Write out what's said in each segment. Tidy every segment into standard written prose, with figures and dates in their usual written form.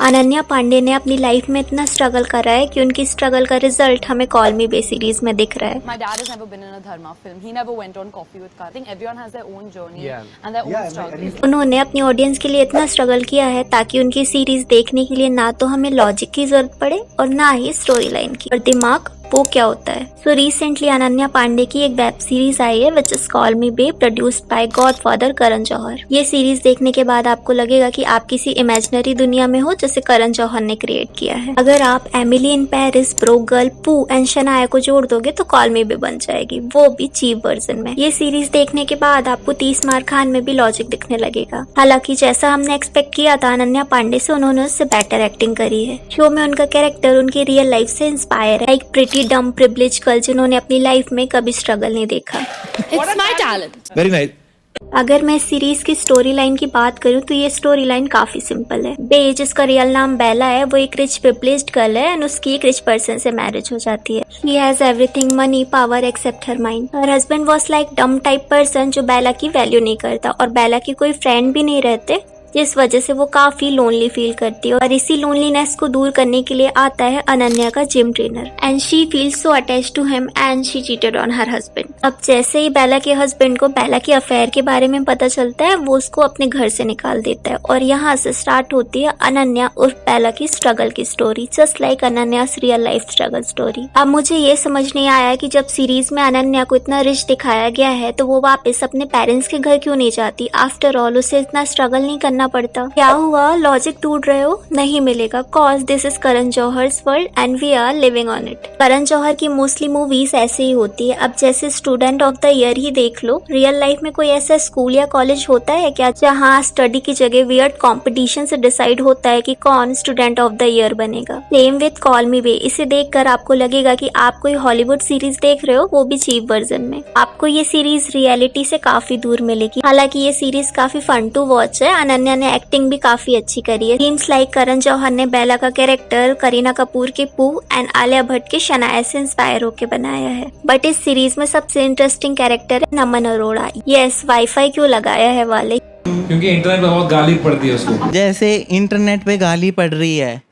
अनन्या पांडे ने अपनी लाइफ में इतना स्ट्रगल करा है कि उनकी स्ट्रगल का रिजल्ट हमें कॉल मी बे सीरीज में दिख रहा है। My dad has never been in a Dharma film. He never went on Coffee with Kar. I think everyone has their own journey and their own struggle. उन्होंने अपनी audience के लिए इतना struggle किया है ताकि उनकी सीरीज देखने के लिए ना तो हमें लॉजिक की जरूरत पड़े और ना ही स्टोरी लाइन की, और दिमाग वो क्या होता है। सो रिसेंटली अनन्या पांडे की एक वेब सीरीज आई है which is call me bae, produced by godfather Karan Johar. ये सीरीज देखने के बाद आपको लगेगा कि आप किसी इमेजिनरी दुनिया में हो जिसे करण जौहर ने क्रिएट किया है। अगर आप Emily in Paris, broke girl, पू एंड शनाया को जोड़ दोगे तो कॉल मी बे बन जाएगी, वो भी चीप वर्जन में। ये सीरीज देखने के बाद आपको 30 मार खान में भी लॉजिक दिखने लगेगा। हालांकि जैसा हमने एक्सपेक्ट किया था अनन्या पांडे से, उन्होंने उससे बेटर एक्टिंग करी है। शो में उनका कैरेक्टर उनकी रियल लाइफ से इंस्पायर है, एक प्रिटी डम प्रिविलेज गर्ल जिन्होंने अपनी लाइफ में कभी स्ट्रगल नहीं देखा। It's my talent. Very nice. अगर मैं इस सीरीज की स्टोरी लाइन की बात करूं तो ये स्टोरी लाइन काफी सिंपल है। बे, जिसका रियल नाम बेला है, वो एक रिच प्रिविलेज्ड गर्ल है एंड उसकी एक रिच पर्सन से मैरिज हो जाती है। She has everything, money, power except her mind. Her husband was like dumb type person जो बेला की वैल्यू नहीं करता, और बेला की कोई फ्रेंड भी नहीं रहते, जिस वजह से वो काफी लोनली फील करती है। और इसी लोनलीनेस को दूर करने के लिए आता है अनन्या का gym trainer and she feels so attached to him and she cheated on her husband. अब जैसे ही बेला के हस्बैंड को बेला के अफेयर के बारे में पता चलता है, वो उसको अपने घर से निकाल देता है, और यहाँ से स्टार्ट होती है अनन्या उर्फ बेला की स्ट्रगल की story, just like Ananya's real life struggle story. अब मुझे ये समझ नहीं आया कि जब सीरीज में अनन्या को इतना रिच दिखाया गया है तो वो वापस अपने पेरेंट्स के घर क्यों नहीं जाती। आफ्टर ऑल उसे इतना स्ट्रगल नहीं करना पड़ता। क्या हुआ, लॉजिक ढूंढ रहे हो? नहीं मिलेगा, cause this is Karan Johar's world and we are living on it. Karan Johar की मोस्टली मूवीज ऐसे ही होती है। अब जैसे स्टूडेंट ऑफ द ईयर ही देख लो, रियल लाइफ में कोई ऐसा स्कूल या कॉलेज होता है क्या जहाँ स्टडी की जगह वियर्ड कॉम्पिटिशन से डिसाइड होता है कि कौन स्टूडेंट ऑफ द ईयर बनेगा। सेम विद कॉल मी बे। इसे देखकर आपको लगेगा कि आप कोई हॉलीवुड सीरीज देख रहे हो, वो भी चीप वर्जन में। आपको ये सीरीज रियलिटी से काफी दूर मिलेगी। हालांकि ये सीरीज काफी फन टू वॉच है। अनन्या ने एक्टिंग भी काफी अच्छी करी है। थीम्स लाइक करण जौहर ने बेला का कैरेक्टर करीना कपूर के पू एंड आलिया भट्ट के शनाया से इंस्पायर होकर बनाया है। बट इस सीरीज में सबसे इंटरेस्टिंग कैरेक्टर है नमन अरोड़ा। यस, वाईफाई क्यों लगाया है वाले? क्योंकि इंटरनेट पे बहुत गाली पड़ती है उसको। जैसे इंटरनेट पे गाली पड़ रही है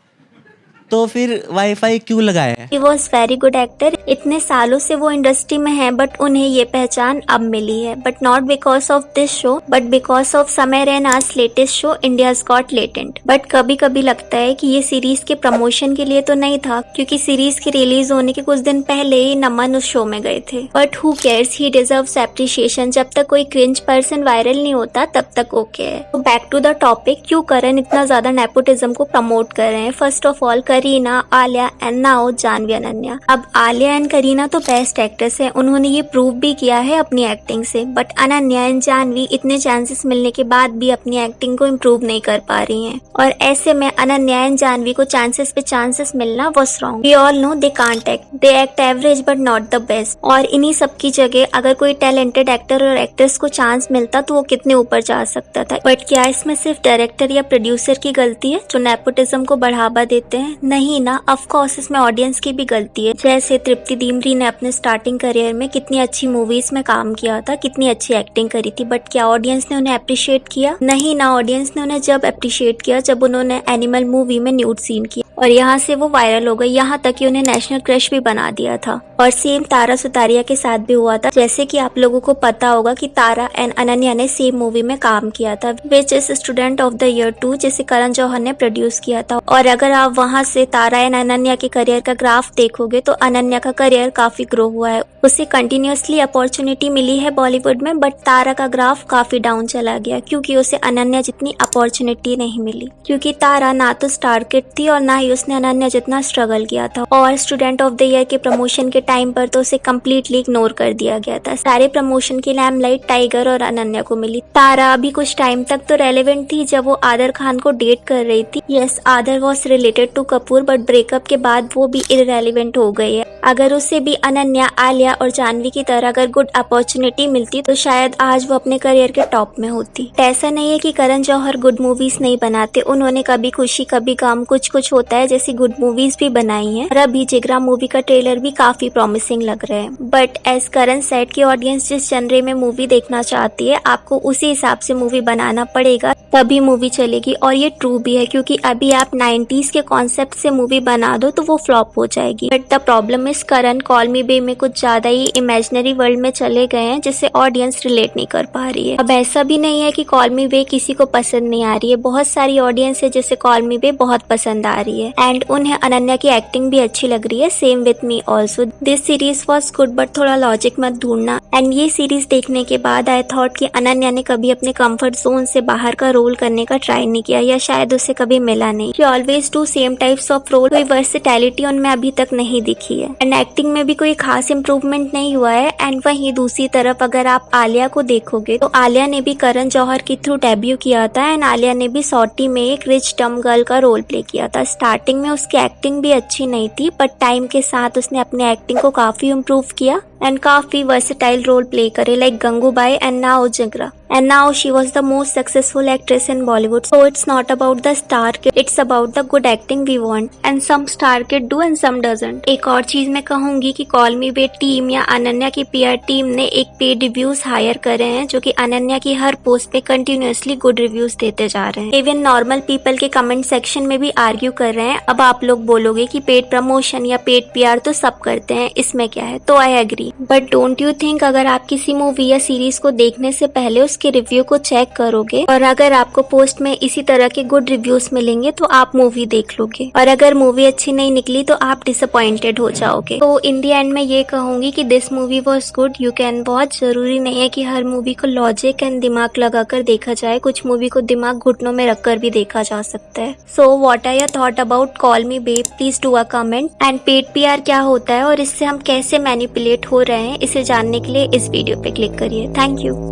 तो फिर वाईफाई क्यों लगाया है? He was very good actor. इतने सालों से वो इंडस्ट्री में है, बट उन्हें ये पहचान अब मिली है, but not because of this show but because of Samay Raina's latest show India's got latent. But कभी कभी लगता है कि ये सीरीज के प्रमोशन के लिए तो नहीं था, क्योंकि सीरीज के रिलीज होने के कुछ दिन पहले ही नमन उस शो में गए थे। But who cares, he deserves appreciation. जब तक कोई क्रिंज पर्सन वायरल नहीं होता तब तक ओके है। तो बैक टू द टॉपिक, क्यों करण इतना ज्यादा नेपोटिज्म को प्रमोट कर रहे हैं? First of all, Kareena, Alia and now Janhvi Ananya. अब आलिया एंड करीना तो बेस्ट एक्ट्रेस है, उन्होंने ये प्रूव भी किया है अपनी एक्टिंग से। बट अनन्या एंड जानवी इतने चांसेस मिलने के बाद भी अपनी एक्टिंग को इम्प्रूव नहीं कर पा रही हैं, और ऐसे में अनन्या एंड जानवी को चांसेस पे चांसेस मिलना was wrong. We all know they can't act, they act average but not the best. और इन्हीं सब की जगह अगर कोई टैलेंटेड एक्टर और एक्ट्रेस को चांस मिलता तो वो कितने ऊपर जा सकता था। बट क्या इसमें सिर्फ डायरेक्टर या प्रोड्यूसर की गलती है जो नेपोटिज्म को बढ़ावा देते हैं? नहीं ना, ऑफ कोर्स इसमें ऑडियंस की भी गलती है। जैसे तृप्ति दीमरी ने अपने स्टार्टिंग करियर में कितनी अच्छी मूवीज में काम किया था, कितनी अच्छी एक्टिंग करी थी, बट क्या ऑडियंस ने उन्हें अप्रिशिएट किया? नहीं ना, ऑडियंस ने उन्हें जब अप्रिशिएट किया जब उन्होंने एनिमल मूवी में न्यूड सीन किया, और यहाँ से वो वायरल हो गई, यहाँ तक कि उन्हें नेशनल क्रश भी बना दिया था। और सेम तारा सुतारिया के साथ भी हुआ था। जैसे कि आप लोगों को पता होगा कि तारा एंड अनन्या ने सेम मूवी में काम किया था, which is student of the year 2, जिसे करण जौहर ने प्रोड्यूस किया था। और अगर आप वहाँ से तारा एंड अनन्या के करियर का ग्राफ देखोगे तो अनन्या का करियर काफी ग्रो हुआ है, उसे कंटिन्यूअसली अपॉर्चुनिटी मिली है बॉलीवुड में। बट तारा का ग्राफ काफी डाउन चला गया, क्योंकि उसे अनन्या जितनी अपॉर्चुनिटी नहीं मिली, क्योंकि तारा ना तो स्टार किड थी और ना ही उसने अनन्या जितना स्ट्रगल किया था। और स्टूडेंट ऑफ द ईयर के प्रमोशन के टाइम पर तो उसे कम्प्लीटली इग्नोर कर दिया गया था। सारे प्रमोशन की लैमलाइट टाइगर और अनन्या को मिली। तारा अभी कुछ टाइम तक तो रेलेवेंट थी जब वो आदर खान को डेट कर रही थी। Yes, Aadar was related to Kapoor, but breakup के बाद वो भी इररेलेवेंट हो गई है। अगर उसे भी अनन्या, आलिया और जानवी की तरह अगर गुड अपॉर्चुनिटी मिलती तो शायद आज वो अपने करियर के टॉप में होती। ऐसा नहीं है कि करण जौहर गुड मूवीज नहीं बनाते, उन्होंने कभी खुशी कभी गम, कुछ कुछ होता है जैसी गुड मूवीज भी बनाई हैं और अभी जिगरा मूवी का ट्रेलर भी काफी प्रॉमिसिंग लग रहा है। बट एज करण सेट की ऑडियंस जिस जनरे में मूवी देखना चाहती है, आपको उसी हिसाब से मूवी बनाना पड़ेगा, तभी मूवी चलेगी। और ये ट्रू भी है, क्योंकि अभी आप 90s के कॉन्सेप्ट से मूवी बना दो तो वो फ्लॉप हो जाएगी। But the problem is Karan call me bae में कुछ ज्यादा ही इमेजिनरी वर्ल्ड में चले गए हैं, जिससे ऑडियंस रिलेट नहीं कर पा रही है। अब ऐसा भी नहीं है कि कॉल मी बे किसी को पसंद नहीं आ रही है, बहुत सारी ऑडियंस है जिसे कॉल मी बे बहुत पसंद आ रही है एंड उन्हें अनन्या की एक्टिंग भी अच्छी लग रही है। Same with me also. This series was good but थोड़ा लॉजिक मत ढूंढना। एंड ये सीरीज देखने के बाद आई थॉट कि अनन्या ने कभी अपने कंफर्ट जोन से बाहर का रोल करने का ट्राई नहीं किया, या शायद उसे कभी मिला नहीं। She always do same types of role, कोई वर्सेटैलिटी उनमें अभी तक नहीं दिखी है एंड एक्टिंग में भी कोई खास इंप्रूवमेंट नहीं हुआ है। एंड वहीं दूसरी तरफ अगर आप आलिया को देखोगे तो आलिया ने भी करण जौहर के थ्रू डेब्यू किया था एंड आलिया ने भी सॉटी में एक रिच डम गर्ल का रोल प्ले किया था। स्टार्टिंग में उसकी एक्टिंग भी अच्छी नहीं थी, बट टाइम के साथ उसने अपने एक्टिंग को काफी इम्प्रूव किया एंड काफी वर्सेटाइल रोल प्ले करे like Gangubai and now Jigra. And now she was the most successful actress in Bollywood. So it's not about the star kid, it's about the good acting we want. And some star kid do and some doesn't. एक और चीज मैं कहूंगी कि call me बे team या अनन्या की PR team ने एक पेड रिव्यूज हायर करे हैं, जो कि अनन्या की हर पोस्ट पे कंटिन्यूअसली गुड रिव्यूज देते जा रहे हैं। इवन नॉर्मल पीपल के कमेंट सेक्शन में भी आर्ग्यू कर रहे हैं। अब आप लोग बोलोगे कि पेड प्रमोशन या पेड PR तो सब करते हैं, इसमें क्या है? तो I agree, but don't you think अगर आप किसी मूवी या सीरीज को देखने से पहले उसके रिव्यू को चेक करोगे और अगर आपको पोस्ट में इसी तरह के गुड रिव्यूज मिलेंगे तो आप मूवी देख लोगे, और अगर मूवी अच्छी नहीं निकली तो आप डिसअपॉइंटेड हो जाओगे। तो इन दी एंड मैं ये कहूंगी कि this movie was good, you can watch. जरूरी नहीं है कि हर मूवी को लॉजिक एंड दिमाग लगाकर देखा जाए, कुछ मूवी को दिमाग घुटनों में रखकर भी देखा जा सकता है। So what are your thought about call me babe? Please do a comment. And paid PR क्या होता है और इससे हम कैसे मैनिपुलेट हो रहे हैं, इसे जानने के लिए इस वीडियो पे क्लिक करिए। Thank you.